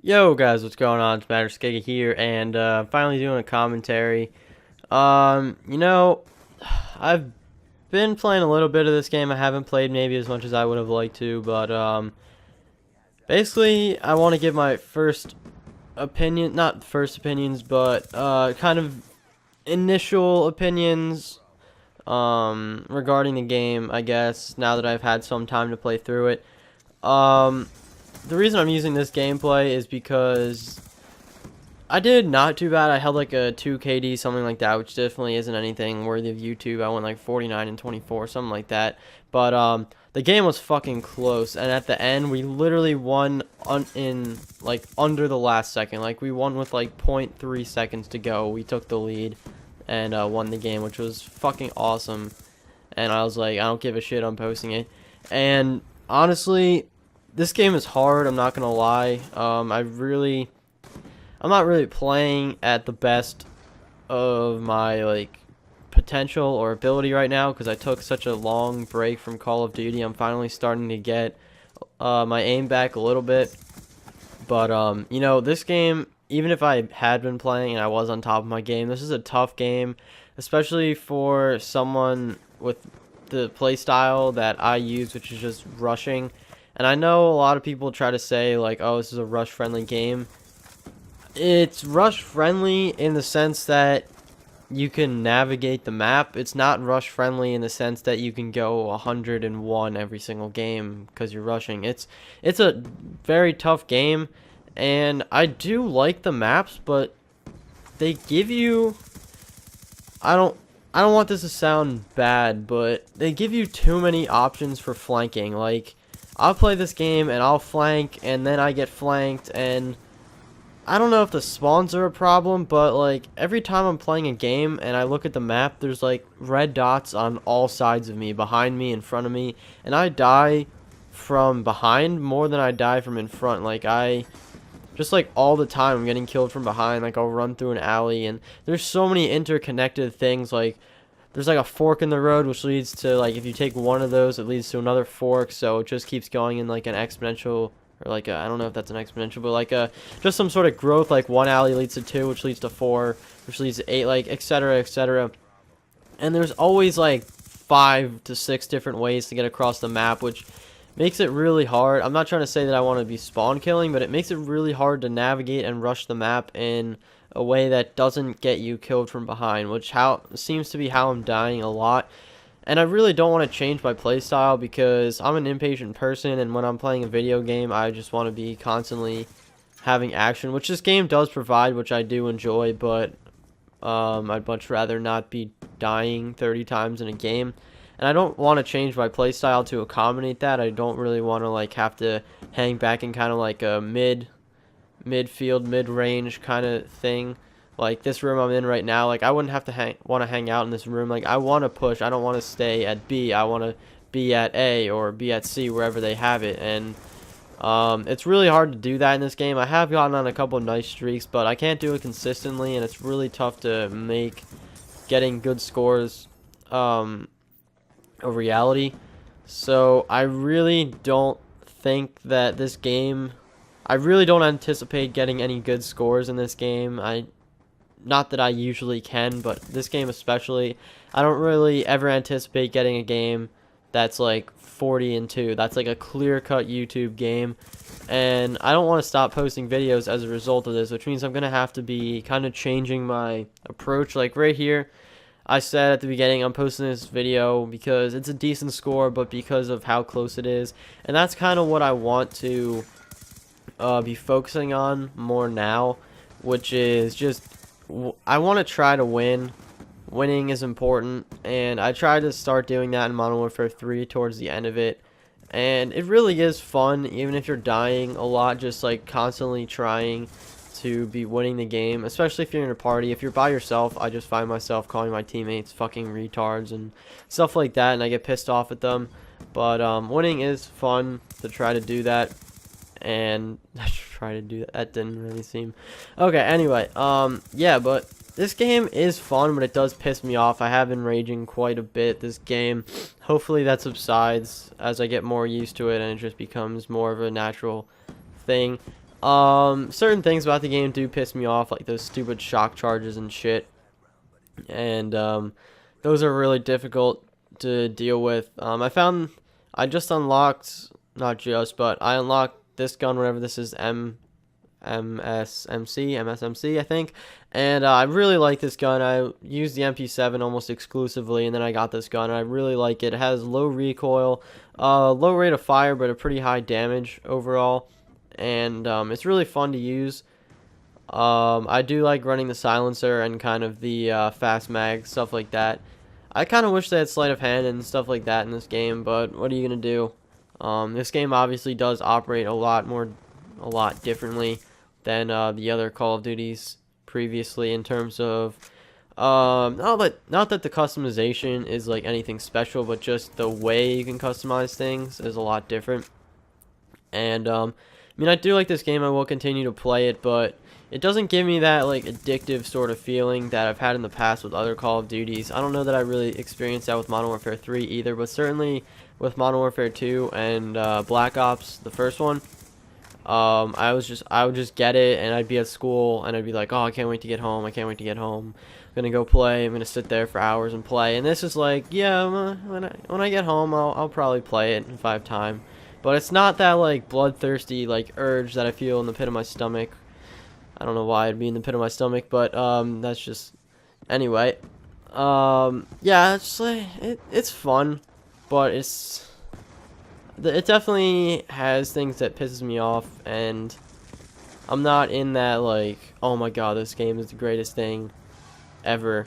Yo guys, what's going on? It's Skiigga here, and finally doing a commentary. You know, I've been playing a little bit of this game. I haven't played maybe as much as I would have liked to, but basically, I want to give my first opinion, not first opinions, but kind of initial opinions regarding the game, I guess, now that I've had some time to play through it. The reason I'm using this gameplay is because I did not too bad. I held like a 2 KD, something like that, which definitely isn't anything worthy of YouTube. I went like 49 and 24, something like that. But the game was fucking close, and at the end we literally won in like under the last second. Like we won with like 0.3 seconds to go. We took the lead and won the game, which was fucking awesome. And I was like, I don't give a shit, I'm posting it. And honestly, this game is hard, I'm not gonna lie. I'm not really playing at the best of my like potential or ability right now because I took such a long break from Call of Duty. I'm finally starting to get my aim back a little bit. But you know, this game, even if I had been playing and I was on top of my game, this is a tough game, especially for someone with the play style that I use, which is just rushing. And I know a lot of people try to say like, oh, this is a rush friendly game. It's rush friendly in the sense that you can navigate the map. It's not rush friendly in the sense that you can go 101 every single game because you're rushing. It's a very tough game, and I do like the maps, but they give you, I don't I don't want this to sound bad, but they give you too many options for flanking. Like, I'll play this game and I'll flank and then I get flanked, and I don't know if the spawns are a problem, but like every time I'm playing a game and I look at the map, there's like red dots on all sides of me, behind me, in front of me, and I die from behind more than I die from in front. Like, I just like all the time I'm getting killed from behind. Like, I'll run through an alley and there's so many interconnected things. Like, there's like a fork in the road which leads to, like, if you take one of those it leads to another fork, so it just keeps going in like an exponential, or like a, I don't know if that's an exponential, but like a just some sort of growth. Like, one alley leads to two, which leads to four, which leads to eight, like etc, etc. And there's always like 5 to 6 different ways to get across the map, which makes it really hard. I'm not trying to say that I want to be spawn killing, but it makes it really hard to navigate and rush the map in a way that doesn't get you killed from behind, which seems to be how I'm dying a lot. And I really don't want to change my playstyle because I'm an impatient person, and when I'm playing a video game, I just want to be constantly having action, which this game does provide, which I do enjoy, but I'd much rather not be dying 30 times in a game. And I don't want to change my playstyle to accommodate that. I don't really want to like have to hang back in kind of like a midfield, mid-range kind of thing. Like this room I'm in right now, like I wouldn't have to want to hang out in this room. Like, I want to push. I don't want to stay at B. I want to be at A or be at C, wherever they have it. And it's really hard to do that in this game. I have gotten on a couple of nice streaks, but I can't do it consistently, and it's really tough to make getting good scores a reality. So I really don't think that this game, I really don't anticipate getting any good scores in this game. Not that I usually can, but this game especially, I don't really ever anticipate getting a game that's like 40-2. That's like a clear-cut YouTube game, and I don't want to stop posting videos as a result of this, which means I'm gonna have to be kind of changing my approach. Like right here, I said at the beginning, I'm posting this video because it's a decent score, but because of how close it is. And that's kind of what I want to be focusing on more now, which is just, I want to try to win. Winning is important, and I tried to start doing that in Modern Warfare 3 towards the end of it. And it really is fun, even if you're dying a lot, just like constantly trying to be winning the game, especially if you're in a party. If you're by yourself, I just find myself calling my teammates fucking retards and stuff like that, and I get pissed off at them. But winning is fun to try to do that, and that didn't really seem okay. Anyway, yeah, but this game is fun, but it does piss me off. I have been raging quite a bit this game. Hopefully that subsides as I get more used to it and it just becomes more of a natural thing. Certain things about the game do piss me off, like those stupid shock charges and shit. And those are really difficult to deal with. I just unlocked, not just, but I unlocked this gun whenever this is MSMC, I think. And I really like this gun. I use the MP7 almost exclusively, and then I got this gun. And I really like it. It has low recoil, low rate of fire, but a pretty high damage overall. And it's really fun to use. I do like running the silencer and kind of the fast mag, stuff like that. I kind of wish they had sleight of hand and stuff like that in this game, but what are you going to do? This game obviously does operate a lot differently than the other Call of Duties previously in terms of not that the customization is like anything special, but just the way you can customize things is a lot different. And I mean, I do like this game. I will continue to play it, but it doesn't give me that like addictive sort of feeling that I've had in the past with other Call of Duties. I don't know that I really experienced that with Modern Warfare 3 either, but certainly with Modern Warfare 2 and Black Ops, the first one, I would just get it, and I'd be at school, and I'd be like, oh, I can't wait to get home. I can't wait to get home. I'm gonna go play. I'm gonna sit there for hours and play. And this is like, yeah, when I get home, I'll probably play it if I have time. But it's not that like bloodthirsty like urge that I feel in the pit of my stomach. I don't know why it'd be in the pit of my stomach, but that's just anyway. Yeah, it's like it's fun, but it definitely has things that pisses me off, and I'm not in that like, oh my god, this game is the greatest thing ever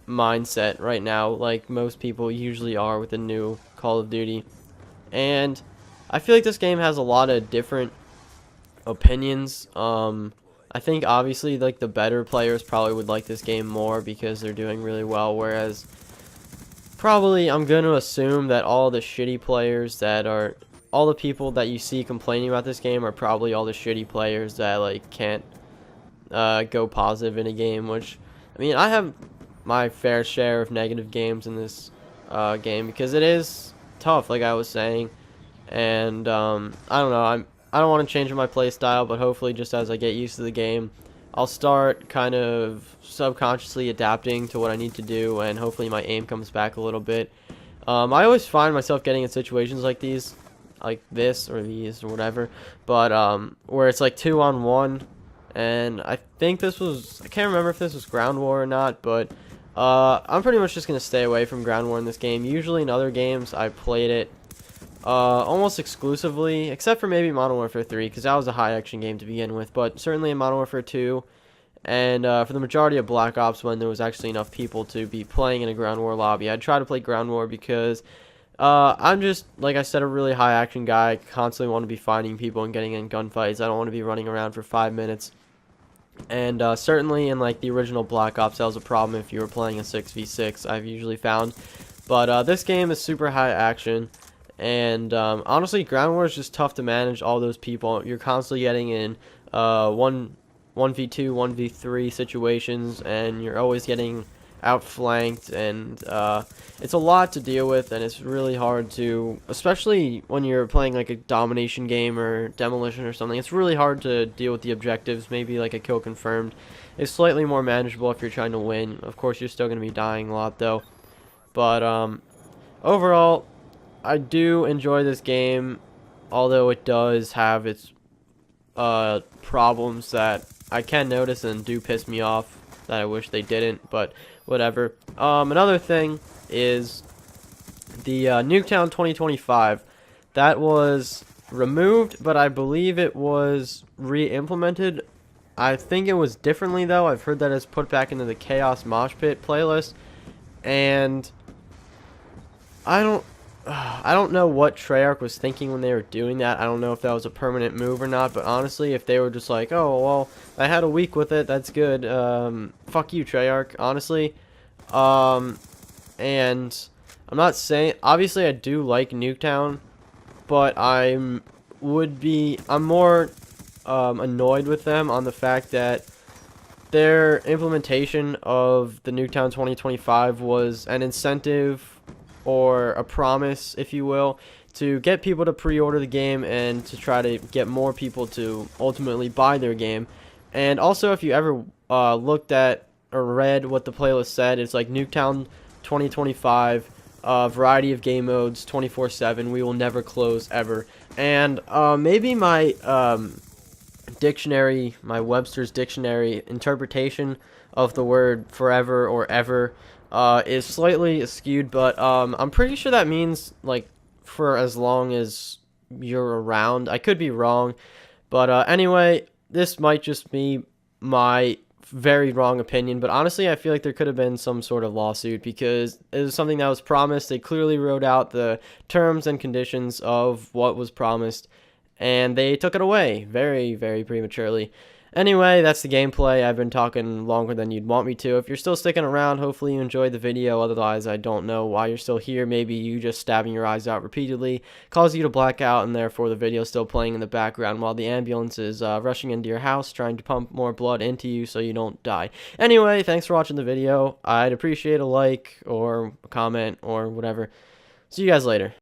mindset right now, like most people usually are with a new Call of Duty. And I feel like this game has a lot of different opinions. I think obviously like the better players probably would like this game more because they're doing really well, whereas probably I'm going to assume that all the shitty players all the people that you see complaining about this game are probably all the shitty players that like can't go positive in a game, which I mean, I have my fair share of negative games in this game because it is tough, like I was saying. And I don't know, I don't want to change my play style, but hopefully just as I get used to the game, I'll start kind of subconsciously adapting to what I need to do, and hopefully my aim comes back a little bit. I always find myself getting in situations like these, like this or these or whatever, but where it's like 2-on-1, and I think I can't remember if this was ground war or not, but I'm pretty much just gonna stay away from ground war in this game. Usually in other games I played it almost exclusively, except for maybe Modern Warfare 3, because that was a high action game to begin with, but certainly in Modern Warfare 2, and for the majority of Black Ops, when there was actually enough people to be playing in a ground war lobby, I'd try to play ground war because I'm just, like I said, a really high action guy. I constantly want to be finding people and getting in gunfights. I don't want to be running around for 5 minutes. And certainly in like the original Black Ops, that was a problem if you were playing a 6v6, I've usually found. But this game is super high action. And honestly, ground war is just tough to manage all those people. You're constantly getting in 1v2, 1v3 situations, and you're always getting outflanked, and it's a lot to deal with, and it's really hard to, especially when you're playing like a domination game or demolition or something, it's really hard to deal with the objectives. Maybe like a kill confirmed is slightly more manageable if you're trying to win. Of course, you're still going to be dying a lot though. But overall, I do enjoy this game, although it does have its problems that I can notice and do piss me off that I wish they didn't, but whatever. Another thing is the Nuketown 2025. That was removed, but I believe it was re-implemented. I think it was differently though. I've heard that it's put back into the Chaos Mosh Pit playlist, and I don't know what Treyarch was thinking when they were doing that. I don't know if that was a permanent move or not, but honestly, if they were just like, oh, well, I had a week with it, that's good, fuck you, Treyarch, honestly. And I'm not saying, obviously I do like Nuketown, but I'm more annoyed with them on the fact that their implementation of the Nuketown 2025 was an incentive or a promise, if you will, to get people to pre-order the game and to try to get more people to ultimately buy their game. And also, if you ever looked at or read what the playlist said, it's like Nuketown 2025, variety of game modes, 24/7. We will never close ever. And maybe my dictionary, my Webster's dictionary interpretation of the word forever or ever is slightly skewed, but I'm pretty sure that means like for as long as you're around. I could be wrong, but anyway, this might just be my very wrong opinion, but honestly, I feel like there could have been some sort of lawsuit because it was something that was promised. They clearly wrote out the terms and conditions of what was promised, and they took it away very, very prematurely. Anyway, that's the gameplay. I've been talking longer than you'd want me to. If you're still sticking around, hopefully you enjoyed the video. Otherwise, I don't know why you're still here. Maybe you just stabbing your eyes out repeatedly causes you to black out, and therefore the video's still playing in the background while the ambulance is rushing into your house, trying to pump more blood into you so you don't die. Anyway, thanks for watching the video. I'd appreciate a like or a comment or whatever. See you guys later.